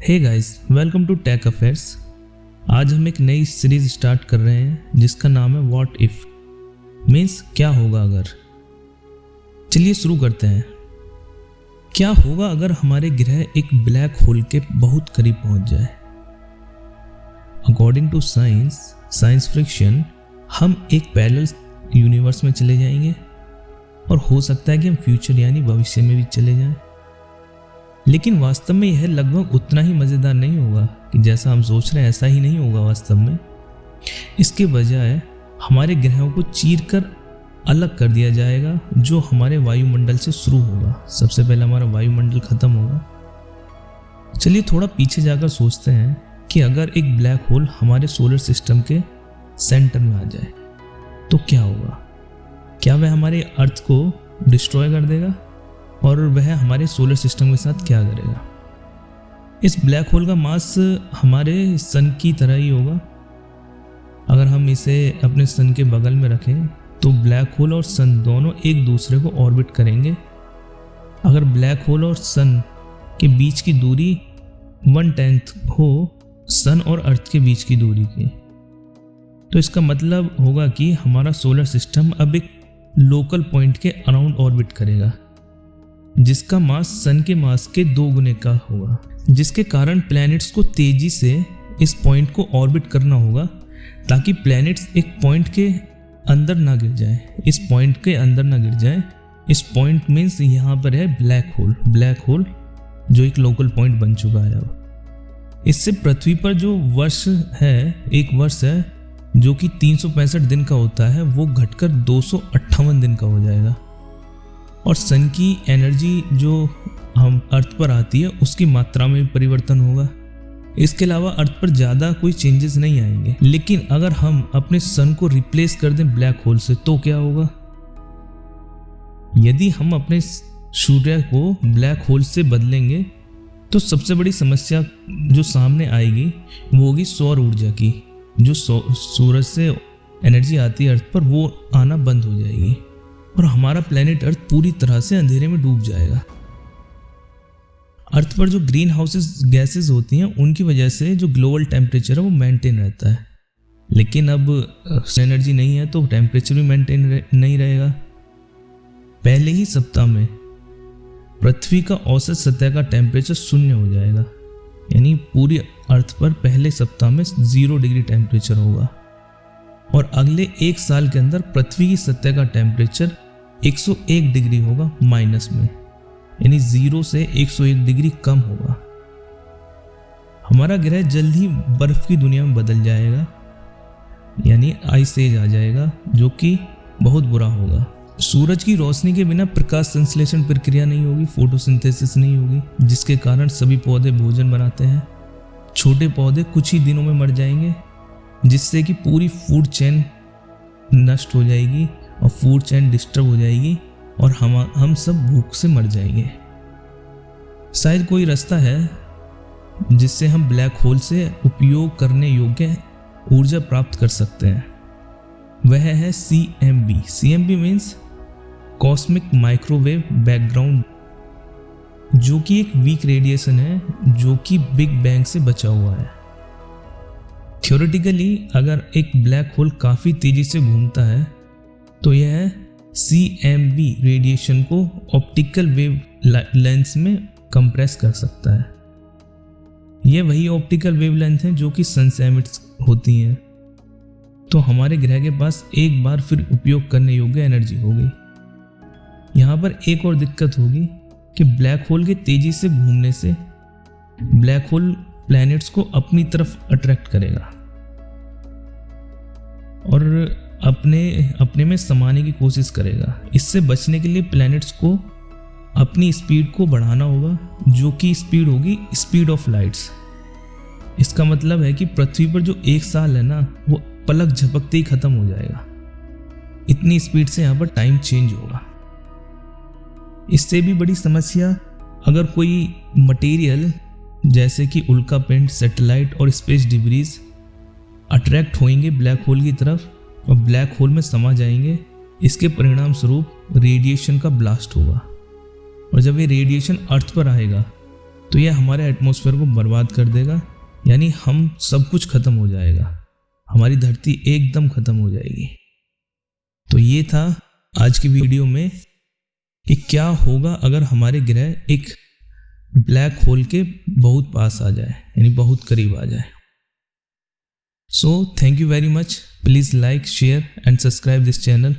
Hey guys, welcome to tech affairs. आज हम एक नई सीरीज स्टार्ट कर रहे हैं जिसका नाम है व्हाट इफ, मीन्स क्या होगा अगर। चलिए शुरू करते हैं। क्या होगा अगर हमारे ग्रह एक ब्लैक होल के बहुत करीब पहुंच जाए। अकॉर्डिंग टू साइंस फ्रिक्शन, हम एक पैरेलल यूनिवर्स में चले जाएंगे और हो सकता है कि हम फ्यूचर यानी भविष्य में भी चले जाएं। लेकिन वास्तव में यह लगभग उतना ही मज़ेदार नहीं होगा कि जैसा हम सोच रहे हैं। ऐसा ही नहीं होगा वास्तव में। इसके बजाय हमारे ग्रहों को चीरकर अलग कर दिया जाएगा, जो हमारे वायुमंडल से शुरू होगा। सबसे पहले हमारा वायुमंडल खत्म होगा। चलिए थोड़ा पीछे जाकर सोचते हैं कि अगर एक ब्लैक होल हमारे सोलर सिस्टम के सेंटर में आ जाए तो क्या होगा। क्या वह हमारे अर्थ को डिस्ट्रॉय कर देगा और वह हमारे सोलर सिस्टम के साथ क्या करेगा। इस ब्लैक होल का मास हमारे सन की तरह ही होगा। अगर हम इसे अपने सन के बगल में रखें तो ब्लैक होल और सन दोनों एक दूसरे को ऑर्बिट करेंगे। अगर ब्लैक होल और सन के बीच की दूरी 1/10 हो सन और अर्थ के बीच की दूरी की, तो इसका मतलब होगा कि हमारा सोलर सिस्टम अब एक लोकल पॉइंट के अराउंड ऑर्बिट करेगा, जिसका मास सन के मास के 2 गुने का होगा, जिसके कारण प्लैनेट्स को तेजी से इस पॉइंट को ऑर्बिट करना होगा ताकि प्लैनेट्स एक पॉइंट के अंदर ना गिर जाए। इस पॉइंट के अंदर ना गिर जाए। इस पॉइंट मीन्स यहाँ पर है ब्लैक होल जो एक लोकल पॉइंट बन चुका है अब। इससे पृथ्वी पर जो वर्ष है, एक वर्ष है जो कि 365 दिन का होता है, वो घटकर 258 दिन का हो जाएगा। और सन की एनर्जी जो हम अर्थ पर आती है उसकी मात्रा में भी परिवर्तन होगा। इसके अलावा अर्थ पर ज़्यादा कोई चेंजेस नहीं आएंगे। लेकिन अगर हम अपने सन को रिप्लेस कर दें ब्लैक होल से तो क्या होगा। यदि हम अपने सूर्य को ब्लैक होल से बदलेंगे तो सबसे बड़ी समस्या जो सामने आएगी वो होगी सौर ऊर्जा की। जो सूरज से एनर्जी आती है अर्थ पर, वो आना बंद हो जाएगी और हमारा प्लेनेट अर्थ पूरी तरह से अंधेरे में डूब जाएगा। अर्थ पर जो ग्रीन हाउसेस गैसेस होती हैं उनकी वजह से जो ग्लोबल टेम्परेचर है वो मेंटेन रहता है। लेकिन अब एनर्जी नहीं है तो टेम्परेचर भी मेंटेन नहीं रहेगा। पहले ही सप्ताह में पृथ्वी का औसत सतह का टेम्परेचर 0 हो जाएगा, यानी पूरी अर्थ पर पहले सप्ताह में 0 डिग्री टेम्परेचर होगा। और अगले 1 साल के अंदर पृथ्वी की सतह का टेम्परेचर 101 डिग्री होगा माइनस में, यानी 0 से 101 डिग्री कम होगा। हमारा ग्रह जल्द ही बर्फ की दुनिया में बदल जाएगा, यानी आइस एज आ जाएगा, जो कि बहुत बुरा होगा। सूरज की रोशनी के बिना प्रकाश संश्लेषण प्रक्रिया नहीं होगी, फोटोसिंथेसिस नहीं होगी, जिसके कारण सभी पौधे भोजन बनाते हैं। छोटे पौधे कुछ ही दिनों में मर जाएंगे, जिससे कि पूरी फूड चेन नष्ट हो जाएगी और फूड चेन डिस्टर्ब हो जाएगी और हम सब भूख से मर जाएंगे। शायद कोई रास्ता है जिससे हम ब्लैक होल से उपयोग करने योग्य ऊर्जा प्राप्त कर सकते हैं। वह है CMB। CMB means cosmic microwave background, जो कि एक वीक रेडिएशन है जो कि बिग बैंग से बचा हुआ है। थ्योरेटिकली अगर एक ब्लैक होल काफ़ी तेज़ी से घूमता है तो यह CMB रेडिएशन को ऑप्टिकल वेव लेंथ में कंप्रेस कर सकता है। यह वही ऑप्टिकल वेव लेंथ है जो कि सन से एमिट होती हैं। तो हमारे ग्रह के पास एक बार फिर उपयोग करने योग्य एनर्जी होगी। यहाँ पर एक और दिक्कत होगी कि ब्लैक होल के तेज़ी से घूमने से ब्लैक होल प्लैनेट्स को अपनी तरफ अट्रैक्ट करेगा और अपने में समाने की कोशिश करेगा। इससे बचने के लिए प्लैनेट्स को अपनी स्पीड को बढ़ाना होगा, जो कि स्पीड होगी स्पीड ऑफ लाइट्स। इसका मतलब है कि पृथ्वी पर जो 1 साल है ना, वो पलक झपकते ही खत्म हो जाएगा। इतनी स्पीड से यहाँ पर टाइम चेंज होगा। इससे भी बड़ी समस्या, अगर कोई मटेरियल जैसे कि उल्का पिंड, सैटेलाइट और स्पेस डिब्रीज अट्रैक्ट होंगे ब्लैक होल की तरफ और ब्लैक होल में समा जाएंगे इसके परिणाम स्वरूप रेडिएशन का ब्लास्ट होगा, और जब ये रेडिएशन अर्थ पर आएगा तो यह हमारे एटमॉस्फेयर को बर्बाद कर देगा, यानी हम सब कुछ खत्म हो जाएगा, हमारी धरती एकदम खत्म हो जाएगी। तो ये था आज की वीडियो में कि क्या होगा अगर हमारे ग्रह एक ब्लैक होल के बहुत पास आ जाए, यानी बहुत करीब आ जाए। So thank you very much. Please like, share and subscribe this channel.